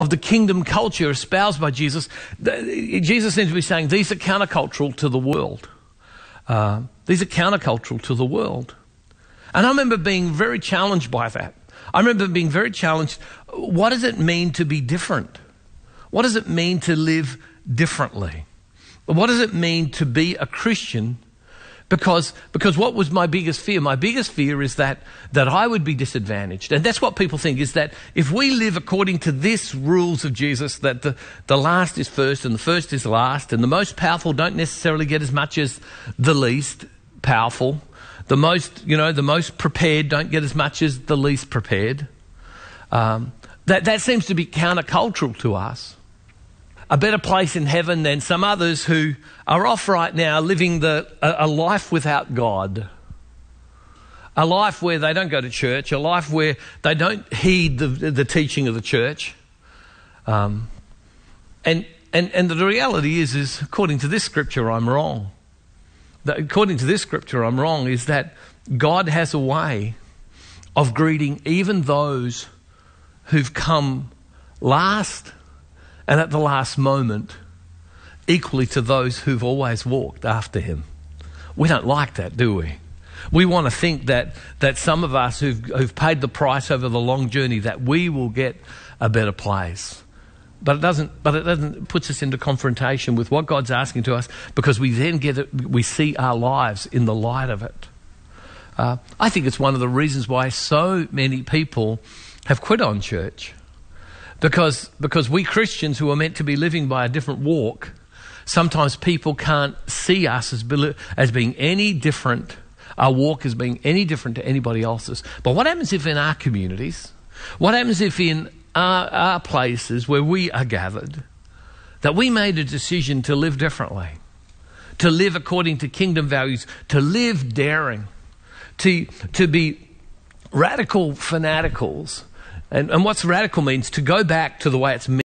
of the kingdom culture espoused by Jesus, Jesus seems to be saying these are countercultural to the world. These are countercultural to the world. And I remember being very challenged by that. I remember being very challenged. What does it mean to be different? What does it mean to live differently? What does it mean to be a Christian? Because what was my biggest fear? My biggest fear is that I would be disadvantaged. And that's what people think, is that if we live according to this rules of Jesus, that the last is first and the first is last, and the most powerful don't necessarily get as much as the least powerful. The most prepared don't get as much as the least prepared. That seems to be countercultural to us. A better place in heaven than some others who are off right now living a life without God. A life where they don't go to church, a life where they don't heed the teaching of the church. And the reality is according to this scripture, I'm wrong. According to this scripture, I'm wrong, is that God has a way of greeting even those who've come last and at the last moment, equally to those who've always walked after him. We don't like that, do we? We want to think that some of us who've paid the price over the long journey, that we will get a better place. But it doesn't puts us into confrontation with what God's asking to us, because we then we see our lives in the light of it. I think it's one of the reasons why so many people have quit on church. Because we Christians who are meant to be living by a different walk, sometimes people can't see us as being any different, our walk as being any different to anybody else's. But what happens if in our communities, what happens if in our places where we are gathered, that we made a decision to live differently, to live according to kingdom values, to live daring, to be radical fanaticals. And what's radical means to go back to the way it's meant